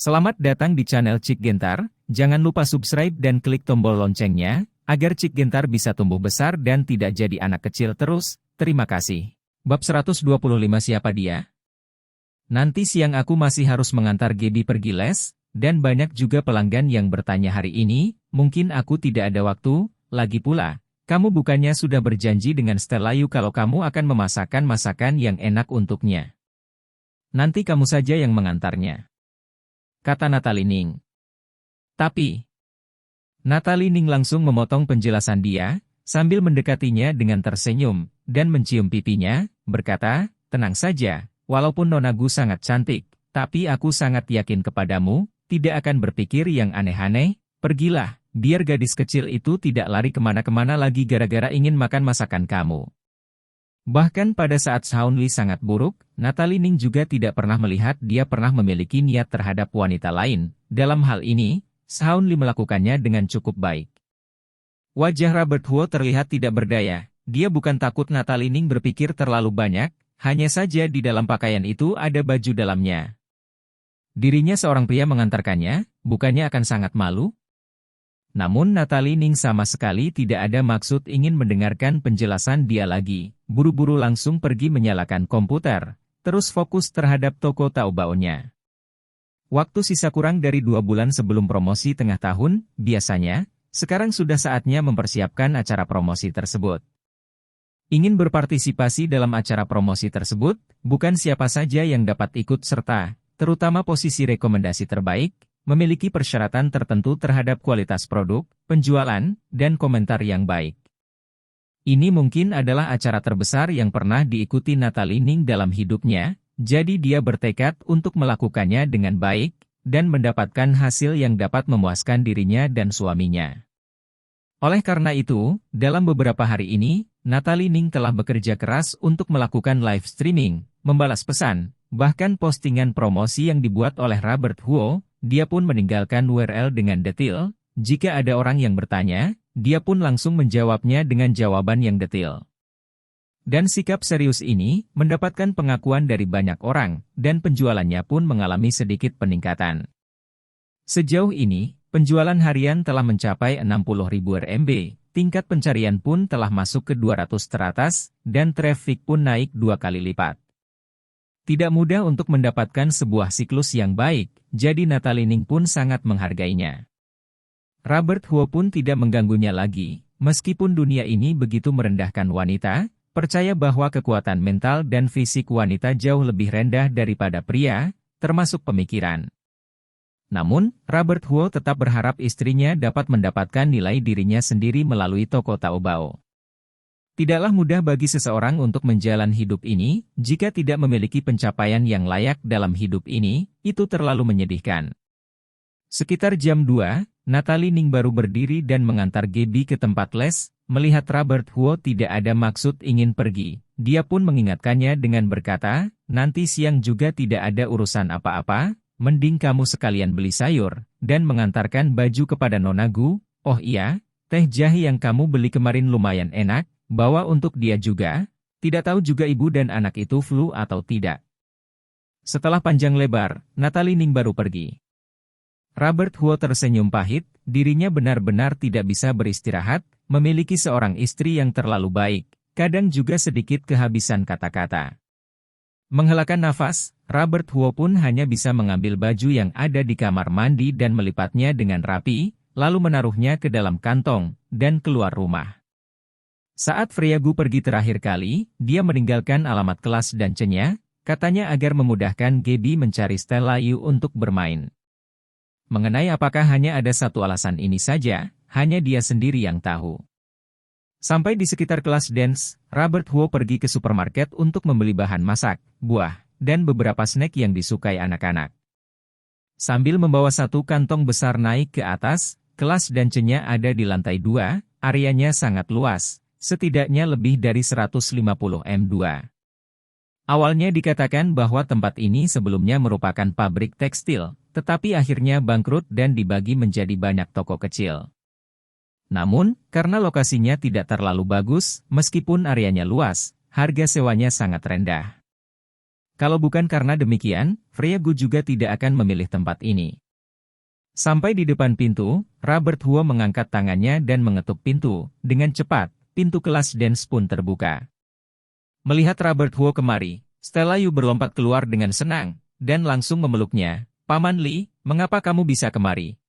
Selamat datang di channel Cik Gentar, jangan lupa subscribe dan klik tombol loncengnya, agar Cik Gentar bisa tumbuh besar dan tidak jadi anak kecil terus, terima kasih. Bab 125 siapa dia? Nanti siang aku masih harus mengantar Gaby pergi les, dan banyak juga pelanggan yang bertanya hari ini, mungkin aku tidak ada waktu, lagi pula, kamu bukannya sudah berjanji dengan Stella Yu kalau kamu akan memasakkan masakan yang enak untuknya. Nanti kamu saja yang mengantarnya, kata Natalie Ning. Tapi, Natalie Ning langsung memotong penjelasan dia, sambil mendekatinya dengan tersenyum, dan mencium pipinya, berkata, tenang saja, walaupun Nona Gu sangat cantik, tapi aku sangat yakin kepadamu, tidak akan berpikir yang aneh-aneh, pergilah, biar gadis kecil itu tidak lari kemana-kemana lagi gara-gara ingin makan masakan kamu. Bahkan pada saat Shaun Li sangat buruk, Natalie Ning juga tidak pernah melihat dia pernah memiliki niat terhadap wanita lain. Dalam hal ini, Shaun Li melakukannya dengan cukup baik. Wajah Robert Huo terlihat tidak berdaya. Dia bukan takut Natalie Ning berpikir terlalu banyak, hanya saja di dalam pakaian itu ada baju dalamnya. Dirinya seorang pria mengantarkannya, bukannya akan sangat malu? Namun Natalie Ning sama sekali tidak ada maksud ingin mendengarkan penjelasan dia lagi. Buru-buru langsung pergi menyalakan komputer, terus fokus terhadap toko Taobao-nya. Waktu sisa kurang dari 2 bulan sebelum promosi tengah tahun, biasanya, sekarang sudah saatnya mempersiapkan acara promosi tersebut. Ingin berpartisipasi dalam acara promosi tersebut, bukan siapa saja yang dapat ikut serta, terutama posisi rekomendasi terbaik, memiliki persyaratan tertentu terhadap kualitas produk, penjualan, dan komentar yang baik. Ini mungkin adalah acara terbesar yang pernah diikuti Natalie Ning dalam hidupnya, jadi dia bertekad untuk melakukannya dengan baik, dan mendapatkan hasil yang dapat memuaskan dirinya dan suaminya. Oleh karena itu, dalam beberapa hari ini, Natalie Ning telah bekerja keras untuk melakukan live streaming, membalas pesan, bahkan postingan promosi yang dibuat oleh Robert Huo. Dia pun meninggalkan URL dengan detail, jika ada orang yang bertanya, dia pun langsung menjawabnya dengan jawaban yang detail. Dan sikap serius ini mendapatkan pengakuan dari banyak orang, dan penjualannya pun mengalami sedikit peningkatan. Sejauh ini, penjualan harian telah mencapai 60.000 RMB, tingkat pencarian pun telah masuk ke 200 teratas, dan traffic pun naik 2 kali lipat. Tidak mudah untuk mendapatkan sebuah siklus yang baik, jadi Natalie Ning pun sangat menghargainya. Robert Huo pun tidak mengganggunya lagi, meskipun dunia ini begitu merendahkan wanita, percaya bahwa kekuatan mental dan fisik wanita jauh lebih rendah daripada pria, termasuk pemikiran. Namun, Robert Huo tetap berharap istrinya dapat mendapatkan nilai dirinya sendiri melalui toko Taobao. Tidaklah mudah bagi seseorang untuk menjalani hidup ini, jika tidak memiliki pencapaian yang layak dalam hidup ini, itu terlalu menyedihkan. Sekitar jam 2, Natalie Ning baru berdiri dan mengantar Gaby ke tempat les, melihat Robert Huo tidak ada maksud ingin pergi. Dia pun mengingatkannya dengan berkata, nanti siang juga tidak ada urusan apa-apa, mending kamu sekalian beli sayur, dan mengantarkan baju kepada Nona Gu. Oh iya, teh jahe yang kamu beli kemarin lumayan enak. Bawa untuk dia juga, tidak tahu juga ibu dan anak itu flu atau tidak. Setelah panjang lebar, Natalie Ning baru pergi. Robert Huo tersenyum pahit, dirinya benar-benar tidak bisa beristirahat, memiliki seorang istri yang terlalu baik, kadang juga sedikit kehabisan kata-kata. Menghelakan nafas, Robert Huo pun hanya bisa mengambil baju yang ada di kamar mandi dan melipatnya dengan rapi, lalu menaruhnya ke dalam kantong, dan keluar rumah. Saat Freya Gu pergi terakhir kali, dia meninggalkan alamat kelas dan Chen-nya, katanya agar memudahkan Gaby mencari Stella Yu untuk bermain. Mengenai apakah hanya ada satu alasan ini saja, hanya dia sendiri yang tahu. Sampai di sekitar kelas dance, Robert Huo pergi ke supermarket untuk membeli bahan masak, buah, dan beberapa snack yang disukai anak-anak. Sambil membawa satu kantong besar naik ke atas, kelas dan Chen-nya ada di lantai 2, areanya sangat luas. Setidaknya lebih dari 150 m2. Awalnya dikatakan bahwa tempat ini sebelumnya merupakan pabrik tekstil, tetapi akhirnya bangkrut dan dibagi menjadi banyak toko kecil. Namun, karena lokasinya tidak terlalu bagus, meskipun areanya luas, harga sewanya sangat rendah. Kalau bukan karena demikian, Freya Gu juga tidak akan memilih tempat ini. Sampai di depan pintu, Robert Huo mengangkat tangannya dan mengetuk pintu. Dengan cepat, pintu kelas dance pun terbuka. Melihat Robert Huo kemari, Stella Yu berlompat keluar dengan senang, dan langsung memeluknya. Paman Li, mengapa kamu bisa kemari?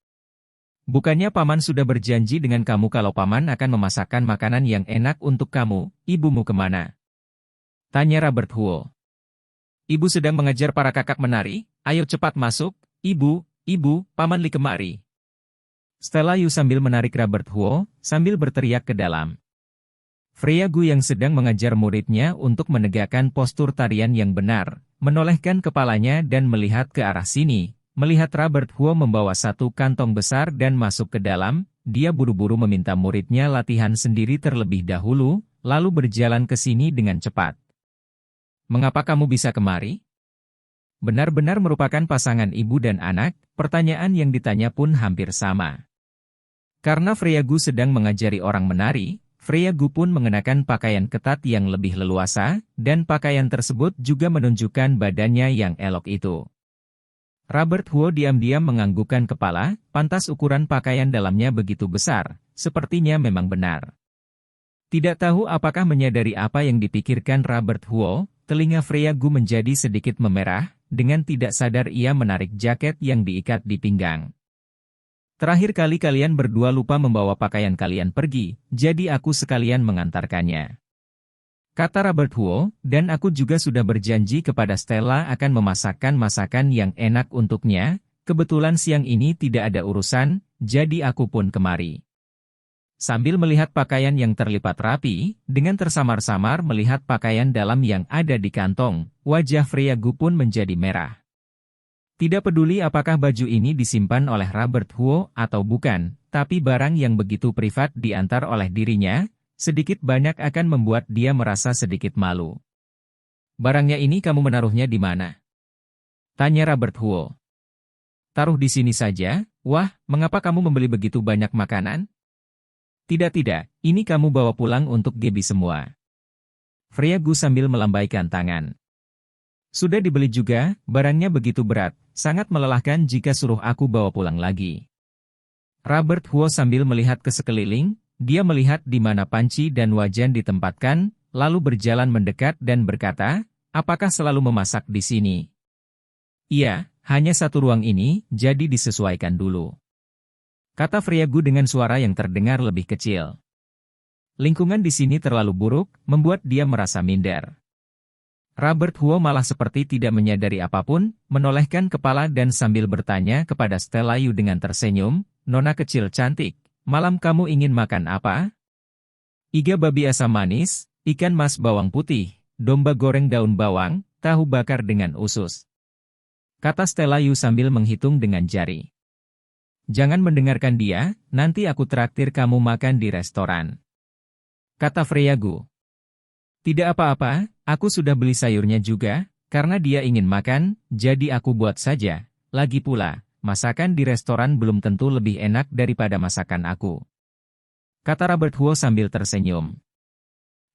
Bukannya Paman sudah berjanji dengan kamu kalau Paman akan memasakkan makanan yang enak untuk kamu, ibumu kemana? Tanya Robert Huo. Ibu sedang mengejar para kakak menari, ayo cepat masuk, ibu, Paman Li kemari. Stella Yu sambil menarik Robert Huo, sambil berteriak ke dalam. Freya Gu yang sedang mengajar muridnya untuk menegakkan postur tarian yang benar, menolehkan kepalanya dan melihat ke arah sini. Melihat Robert Huo membawa satu kantong besar dan masuk ke dalam, dia buru-buru meminta muridnya latihan sendiri terlebih dahulu, lalu berjalan ke sini dengan cepat. Mengapa kamu bisa kemari? Benar-benar merupakan pasangan ibu dan anak, pertanyaan yang ditanya pun hampir sama. Karena Freya Gu sedang mengajari orang menari, Freya Gu pun mengenakan pakaian ketat yang lebih leluasa, dan pakaian tersebut juga menunjukkan badannya yang elok itu. Robert Huo diam-diam menganggukkan kepala, pantas ukuran pakaian dalamnya begitu besar, sepertinya memang benar. Tidak tahu apakah menyadari apa yang dipikirkan Robert Huo, telinga Freya Gu menjadi sedikit memerah, dengan tidak sadar ia menarik jaket yang diikat di pinggang. Terakhir kali kalian berdua lupa membawa pakaian kalian pergi, jadi aku sekalian mengantarkannya. Kata Robert Huo, dan aku juga sudah berjanji kepada Stella akan memasakkan masakan yang enak untuknya, kebetulan siang ini tidak ada urusan, jadi aku pun kemari. Sambil melihat pakaian yang terlipat rapi, dengan tersamar-samar melihat pakaian dalam yang ada di kantong, wajah Freya Gu pun menjadi merah. Tidak peduli apakah baju ini disimpan oleh Robert Huo atau bukan, tapi barang yang begitu privat diantar oleh dirinya, sedikit banyak akan membuat dia merasa sedikit malu. Barangnya ini kamu menaruhnya di mana? Tanya Robert Huo. Taruh di sini saja. Wah, mengapa kamu membeli begitu banyak makanan? Tidak, ini kamu bawa pulang untuk Gebi semua. Freya Gu sambil melambaikan tangan. Sudah dibeli juga, barangnya begitu berat, sangat melelahkan jika suruh aku bawa pulang lagi. Robert Huo sambil melihat ke sekeliling, dia melihat di mana panci dan wajan ditempatkan, lalu berjalan mendekat dan berkata, apakah selalu memasak di sini? Iya, hanya satu ruang ini, jadi disesuaikan dulu. Kata Freya Gu dengan suara yang terdengar lebih kecil. Lingkungan di sini terlalu buruk, membuat dia merasa minder. Robert Huo malah seperti tidak menyadari apapun, menolehkan kepala dan sambil bertanya kepada Stella Yu dengan tersenyum, Nona kecil cantik, malam kamu ingin makan apa? Iga babi asam manis, ikan mas bawang putih, domba goreng daun bawang, tahu bakar dengan usus. Kata Stella Yu sambil menghitung dengan jari. Jangan mendengarkan dia, nanti aku traktir kamu makan di restoran. Kata Freya Gu. Tidak apa-apa, aku sudah beli sayurnya juga, karena dia ingin makan, jadi aku buat saja. Lagi pula, masakan di restoran belum tentu lebih enak daripada masakan aku. Kata Robert Huo sambil tersenyum.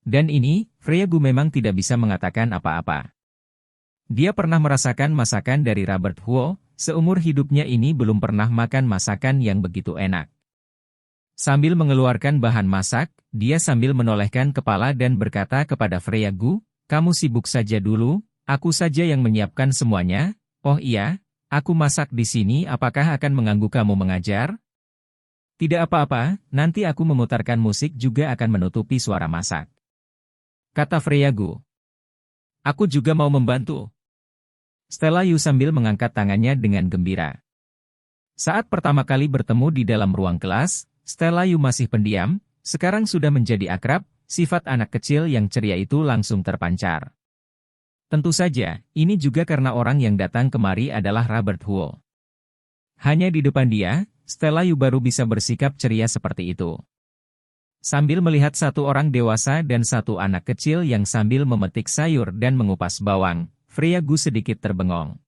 Dan ini, Freya Gu memang tidak bisa mengatakan apa-apa. Dia pernah merasakan masakan dari Robert Huo, seumur hidupnya ini belum pernah makan masakan yang begitu enak. Sambil mengeluarkan bahan masak, dia sambil menolehkan kepala dan berkata kepada Freya Gu, kamu sibuk saja dulu, aku saja yang menyiapkan semuanya. Oh iya, aku masak di sini apakah akan mengganggu kamu mengajar? Tidak apa-apa, nanti aku memutarkan musik juga akan menutupi suara masak. Kata Freya Gu. Aku juga mau membantu. Stella Yu sambil mengangkat tangannya dengan gembira. Saat pertama kali bertemu di dalam ruang kelas, Stella Yu masih pendiam, sekarang sudah menjadi akrab, sifat anak kecil yang ceria itu langsung terpancar. Tentu saja, ini juga karena orang yang datang kemari adalah Robert Huo. Hanya di depan dia, Stella Yu baru bisa bersikap ceria seperti itu. Sambil melihat satu orang dewasa dan satu anak kecil yang sambil memetik sayur dan mengupas bawang, Freya Gu sedikit terbengong.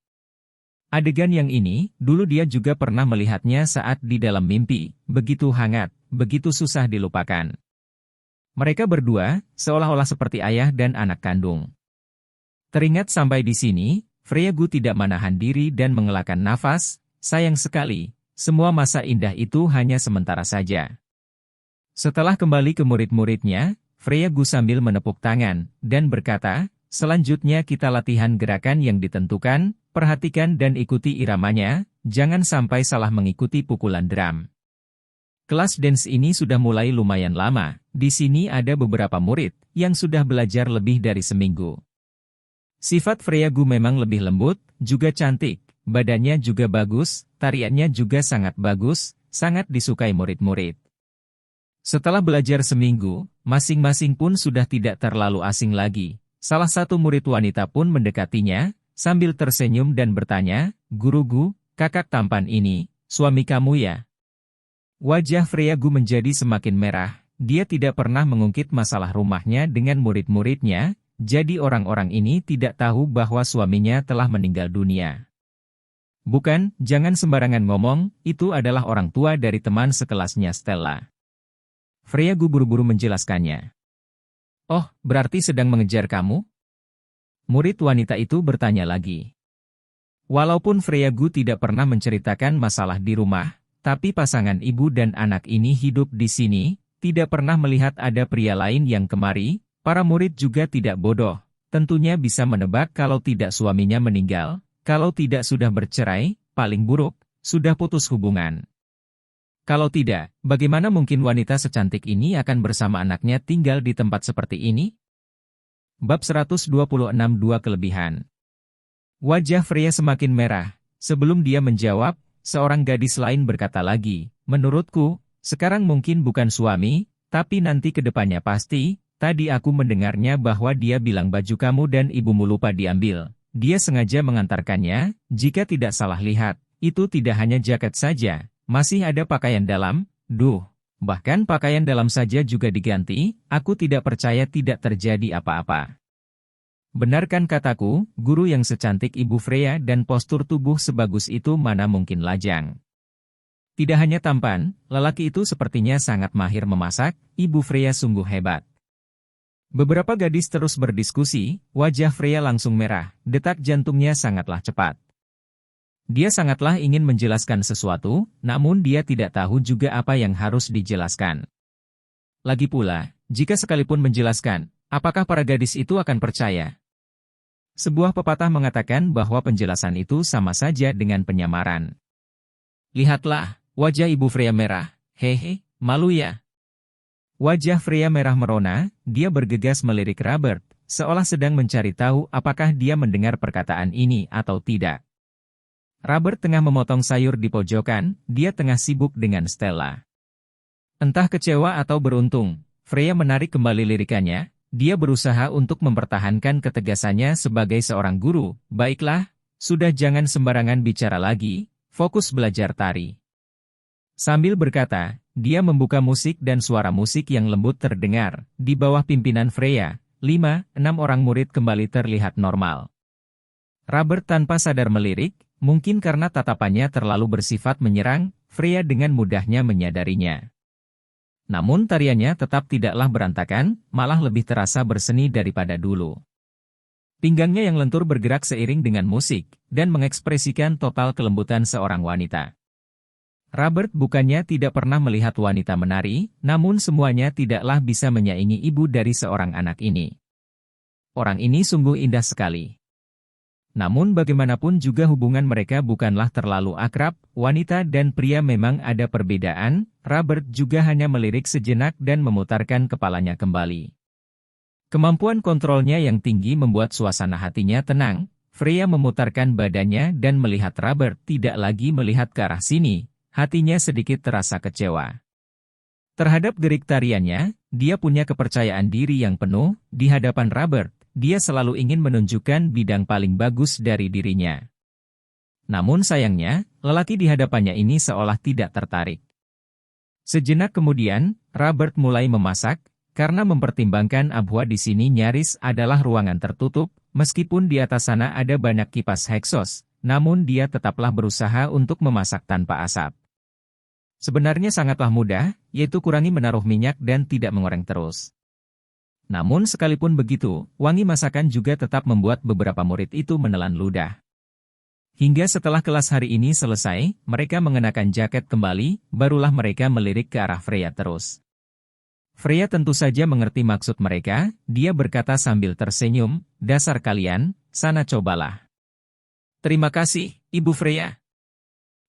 Adegan yang ini, dulu dia juga pernah melihatnya saat di dalam mimpi, begitu hangat, begitu susah dilupakan. Mereka berdua, seolah-olah seperti ayah dan anak kandung. Teringat sampai di sini, Freya Gu tidak menahan diri dan mengelakkan nafas, sayang sekali, semua masa indah itu hanya sementara saja. Setelah kembali ke murid-muridnya, Freya Gu sambil menepuk tangan, dan berkata, selanjutnya kita latihan gerakan yang ditentukan, perhatikan dan ikuti iramanya, jangan sampai salah mengikuti pukulan drum. Kelas dance ini sudah mulai lumayan lama, di sini ada beberapa murid yang sudah belajar lebih dari seminggu. Sifat Freya Gu memang lebih lembut, juga cantik, badannya juga bagus, tariannya juga sangat bagus, sangat disukai murid-murid. Setelah belajar seminggu, masing-masing pun sudah tidak terlalu asing lagi. Salah satu murid wanita pun mendekatinya, sambil tersenyum dan bertanya, Guru Gu, kakak tampan ini, suami kamu ya? Wajah Freya Gu menjadi semakin merah, dia tidak pernah mengungkit masalah rumahnya dengan murid-muridnya, jadi orang-orang ini tidak tahu bahwa suaminya telah meninggal dunia. Bukan, jangan sembarangan ngomong, itu adalah orang tua dari teman sekelasnya Stella. Freya Gu buru-buru menjelaskannya. Oh, berarti sedang mengejar kamu? Murid wanita itu bertanya lagi. Walaupun Freya Gu tidak pernah menceritakan masalah di rumah, tapi pasangan ibu dan anak ini hidup di sini, tidak pernah melihat ada pria lain yang kemari, para murid juga tidak bodoh, tentunya bisa menebak kalau tidak suaminya meninggal, kalau tidak sudah bercerai, paling buruk, sudah putus hubungan. Kalau tidak, bagaimana mungkin wanita secantik ini akan bersama anaknya tinggal di tempat seperti ini? Bab 126 Dua Kelebihan. Wajah Freya semakin merah, sebelum dia menjawab, seorang gadis lain berkata lagi, menurutku, sekarang mungkin bukan suami, tapi nanti ke depannya pasti, tadi aku mendengarnya bahwa dia bilang baju kamu dan ibumu lupa diambil. Dia sengaja mengantarkannya, jika tidak salah lihat, itu tidak hanya jaket saja, masih ada pakaian dalam, bahkan pakaian dalam saja juga diganti, aku tidak percaya tidak terjadi apa-apa. Benarkan kataku, guru yang secantik Ibu Freya dan postur tubuh sebagus itu mana mungkin lajang. Tidak hanya tampan, lelaki itu sepertinya sangat mahir memasak, Ibu Freya sungguh hebat. Beberapa gadis terus berdiskusi, wajah Freya langsung merah, detak jantungnya sangatlah cepat. Dia sangatlah ingin menjelaskan sesuatu, namun dia tidak tahu juga apa yang harus dijelaskan. Lagi pula, jika sekalipun menjelaskan, apakah para gadis itu akan percaya? Sebuah pepatah mengatakan bahwa penjelasan itu sama saja dengan penyamaran. Lihatlah, wajah Ibu Freya merah, hehe, malu ya? Wajah Freya merah merona, dia bergegas melirik Robert, seolah sedang mencari tahu apakah dia mendengar perkataan ini atau tidak. Robert tengah memotong sayur di pojokan, dia tengah sibuk dengan Stella. Entah kecewa atau beruntung, Freya menarik kembali lirikannya, dia berusaha untuk mempertahankan ketegasannya sebagai seorang guru. Baiklah, sudah jangan sembarangan bicara lagi, fokus belajar tari. Sambil berkata, dia membuka musik dan suara musik yang lembut terdengar. Di bawah pimpinan Freya, 5-6 orang murid kembali terlihat normal. Robert tanpa sadar melirik, mungkin karena tatapannya terlalu bersifat menyerang, Freya dengan mudahnya menyadarinya. Namun tariannya tetap tidaklah berantakan, malah lebih terasa berseni daripada dulu. Pinggangnya yang lentur bergerak seiring dengan musik, dan mengekspresikan total kelembutan seorang wanita. Robert bukannya tidak pernah melihat wanita menari, namun semuanya tidaklah bisa menyaingi ibu dari seorang anak ini. Orang ini sungguh indah sekali. Namun bagaimanapun juga hubungan mereka bukanlah terlalu akrab, wanita dan pria memang ada perbedaan, Robert juga hanya melirik sejenak dan memutarkan kepalanya kembali. Kemampuan kontrolnya yang tinggi membuat suasana hatinya tenang, Freya memutarkan badannya dan melihat Robert tidak lagi melihat ke arah sini, hatinya sedikit terasa kecewa. Terhadap gerik tariannya, dia punya kepercayaan diri yang penuh, di hadapan Robert. Dia selalu ingin menunjukkan bidang paling bagus dari dirinya. Namun sayangnya, lelaki di hadapannya ini seolah tidak tertarik. Sejenak kemudian, Robert mulai memasak, karena mempertimbangkan Abhua di sini nyaris adalah ruangan tertutup, meskipun di atas sana ada banyak kipas Hexos, namun dia tetaplah berusaha untuk memasak tanpa asap. Sebenarnya sangatlah mudah, yaitu kurangi menaruh minyak dan tidak mengoreng terus. Namun sekalipun begitu, wangi masakan juga tetap membuat beberapa murid itu menelan ludah. Hingga setelah kelas hari ini selesai, mereka mengenakan jaket kembali, barulah mereka melirik ke arah Freya terus. Freya tentu saja mengerti maksud mereka, dia berkata sambil tersenyum, "Dasar kalian, sana cobalah." "Terima kasih, Ibu Freya."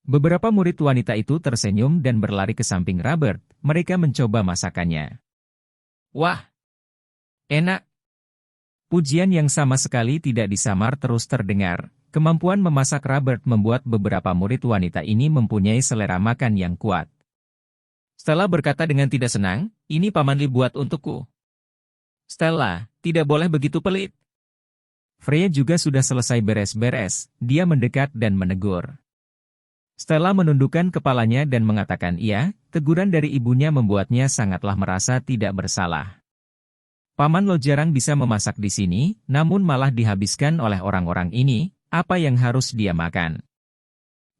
Beberapa murid wanita itu tersenyum dan berlari ke samping Robert, mereka mencoba masakannya. "Wah, enak." Pujian yang sama sekali tidak disamar terus terdengar. Kemampuan memasak Robert membuat beberapa murid wanita ini mempunyai selera makan yang kuat. Stella berkata dengan tidak senang, "Ini Paman Lee buat untukku." "Stella, tidak boleh begitu pelit." Freya juga sudah selesai beres-beres, dia mendekat dan menegur. Stella menundukkan kepalanya dan mengatakan iya, teguran dari ibunya membuatnya sangatlah merasa tidak bersalah. Paman Lo jarang bisa memasak di sini, namun malah dihabiskan oleh orang-orang ini. Apa yang harus dia makan?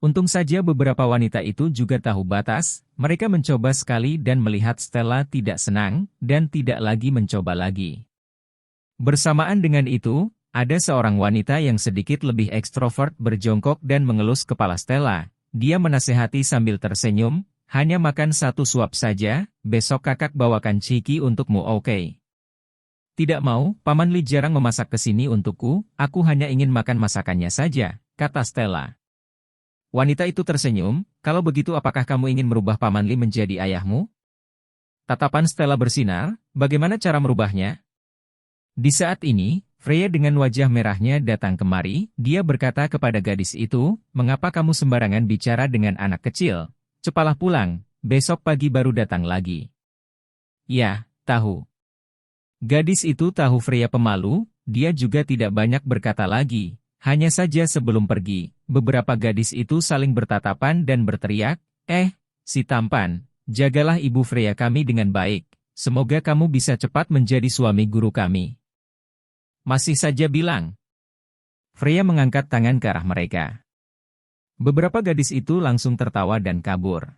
Untung saja beberapa wanita itu juga tahu batas, mereka mencoba sekali dan melihat Stella tidak senang, dan tidak lagi mencoba lagi. Bersamaan dengan itu, ada seorang wanita yang sedikit lebih ekstrovert berjongkok dan mengelus kepala Stella. Dia menasehati sambil tersenyum, "Hanya makan satu suap saja, besok kakak bawakan ciki untukmu, oke?" "Tidak mau, Paman Lee jarang memasak ke sini untukku, aku hanya ingin makan masakannya saja," kata Stella. Wanita itu tersenyum, "Kalau begitu apakah kamu ingin merubah Paman Lee menjadi ayahmu?" Tatapan Stella bersinar, "Bagaimana cara merubahnya?" Di saat ini, Freya dengan wajah merahnya datang kemari, dia berkata kepada gadis itu, "Mengapa kamu sembarangan bicara dengan anak kecil? Cepatlah pulang, besok pagi baru datang lagi." "Ya, tahu." Gadis itu tahu Freya pemalu, dia juga tidak banyak berkata lagi. Hanya saja sebelum pergi, beberapa gadis itu saling bertatapan dan berteriak, si tampan, jagalah Ibu Freya kami dengan baik, semoga kamu bisa cepat menjadi suami guru kami." "Masih saja bilang." Freya mengangkat tangan ke arah mereka. Beberapa gadis itu langsung tertawa dan kabur.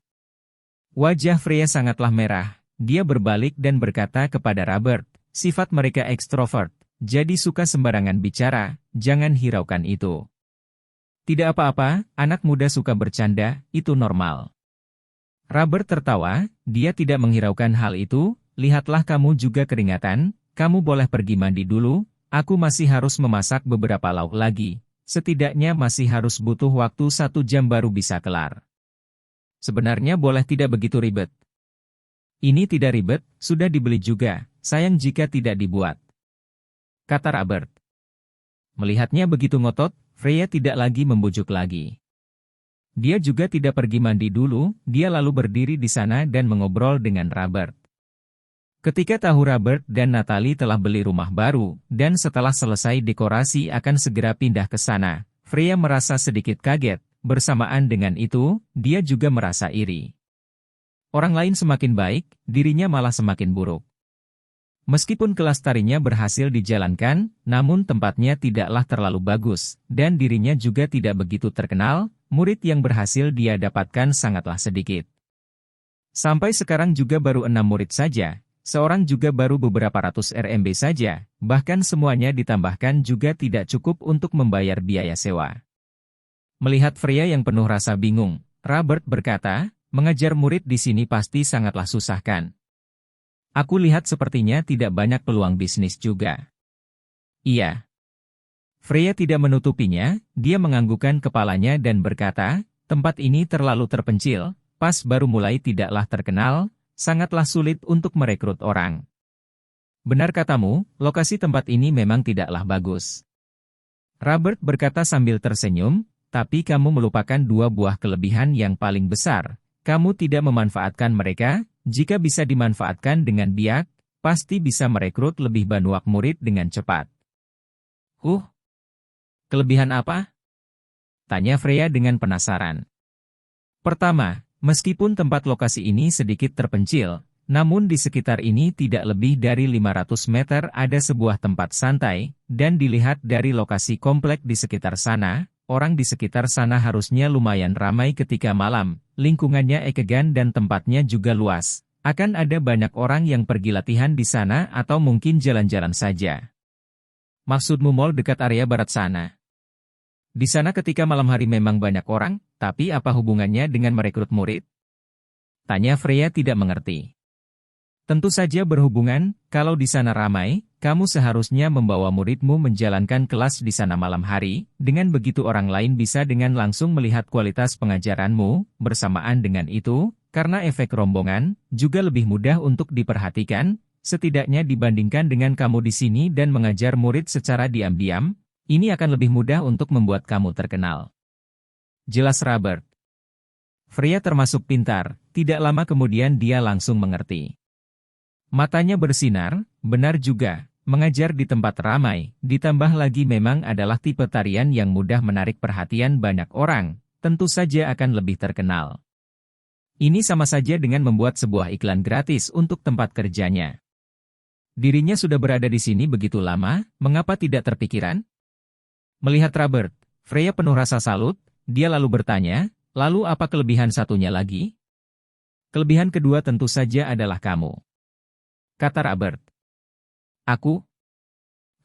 Wajah Freya sangatlah merah, dia berbalik dan berkata kepada Robert, "Sifat mereka ekstrovert, jadi suka sembarangan bicara, jangan hiraukan itu." "Tidak apa-apa, anak muda suka bercanda, itu normal." Robert tertawa, dia tidak menghiraukan hal itu, "Lihatlah kamu juga keringatan, kamu boleh pergi mandi dulu, aku masih harus memasak beberapa lauk lagi, setidaknya masih harus butuh waktu 1 jam baru bisa kelar." "Sebenarnya boleh tidak begitu ribet." "Ini tidak ribet, sudah dibeli juga, sayang jika tidak dibuat," kata Robert. Melihatnya begitu ngotot, Freya tidak lagi membujuk lagi. Dia juga tidak pergi mandi dulu, dia lalu berdiri di sana dan mengobrol dengan Robert. Ketika tahu Robert dan Natalie telah beli rumah baru, dan setelah selesai dekorasi akan segera pindah ke sana, Freya merasa sedikit kaget, bersamaan dengan itu, dia juga merasa iri. Orang lain semakin baik, dirinya malah semakin buruk. Meskipun kelas tarinya berhasil dijalankan, namun tempatnya tidaklah terlalu bagus, dan dirinya juga tidak begitu terkenal, murid yang berhasil dia dapatkan sangatlah sedikit. Sampai sekarang juga baru 6 murid saja, seorang juga baru beberapa ratus RMB saja, bahkan semuanya ditambahkan juga tidak cukup untuk membayar biaya sewa. Melihat Freya yang penuh rasa bingung, Robert berkata, "Mengajar murid di sini pasti sangatlah susah kan? Aku lihat sepertinya tidak banyak peluang bisnis juga." "Iya." Freya tidak menutupinya, dia menganggukkan kepalanya dan berkata, "Tempat ini terlalu terpencil, pas baru mulai tidaklah terkenal, sangatlah sulit untuk merekrut orang." "Benar katamu, lokasi tempat ini memang tidaklah bagus." Robert berkata sambil tersenyum, "Tapi kamu melupakan 2 buah kelebihan yang paling besar. Kamu tidak memanfaatkan mereka, jika bisa dimanfaatkan dengan bijak, pasti bisa merekrut lebih banyak murid dengan cepat." Kelebihan apa?" tanya Freya dengan penasaran. "Pertama, meskipun tempat lokasi ini sedikit terpencil, namun di sekitar ini tidak lebih dari 500 meter ada sebuah tempat santai, dan dilihat dari lokasi komplek di sekitar sana, orang di sekitar sana harusnya lumayan ramai ketika malam, lingkungannya elegan dan tempatnya juga luas. Akan ada banyak orang yang pergi latihan di sana atau mungkin jalan-jalan saja. Maksudmu mall dekat area barat sana? Di sana ketika malam hari memang banyak orang, tapi apa hubungannya dengan merekrut murid? Tanya Freya tidak mengerti. Tentu saja berhubungan, kalau di sana ramai, kamu seharusnya membawa muridmu menjalankan kelas di sana malam hari, dengan begitu orang lain bisa dengan langsung melihat kualitas pengajaranmu, bersamaan dengan itu, karena efek rombongan, juga lebih mudah untuk diperhatikan, setidaknya dibandingkan dengan kamu di sini dan mengajar murid secara diam-diam, ini akan lebih mudah untuk membuat kamu terkenal. Jelas Robert. Freya termasuk pintar, tidak lama kemudian dia langsung mengerti. Matanya bersinar, benar juga, mengajar di tempat ramai, ditambah lagi memang adalah tipe tarian yang mudah menarik perhatian banyak orang, tentu saja akan lebih terkenal. Ini sama saja dengan membuat sebuah iklan gratis untuk tempat kerjanya. Dirinya sudah berada di sini begitu lama, mengapa tidak terpikiran? Melihat Robert, Freya penuh rasa salut, dia lalu bertanya, lalu apa kelebihan satunya lagi? Kelebihan kedua tentu saja adalah kamu. Kata Robert. Aku?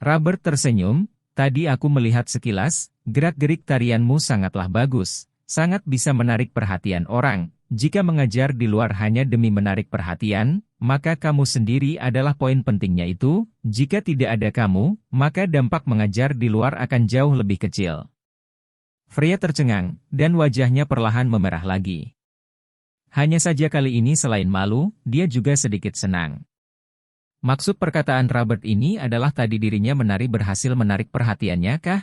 Robert tersenyum, tadi aku melihat sekilas, gerak-gerik tarianmu sangatlah bagus, sangat bisa menarik perhatian orang. Jika mengajar di luar hanya demi menarik perhatian, maka kamu sendiri adalah poin pentingnya itu, jika tidak ada kamu, maka dampak mengajar di luar akan jauh lebih kecil. Freya tercengang, dan wajahnya perlahan memerah lagi. Hanya saja kali ini selain malu, dia juga sedikit senang. Maksud perkataan Robert ini adalah tadi dirinya berhasil menarik perhatiannya kah?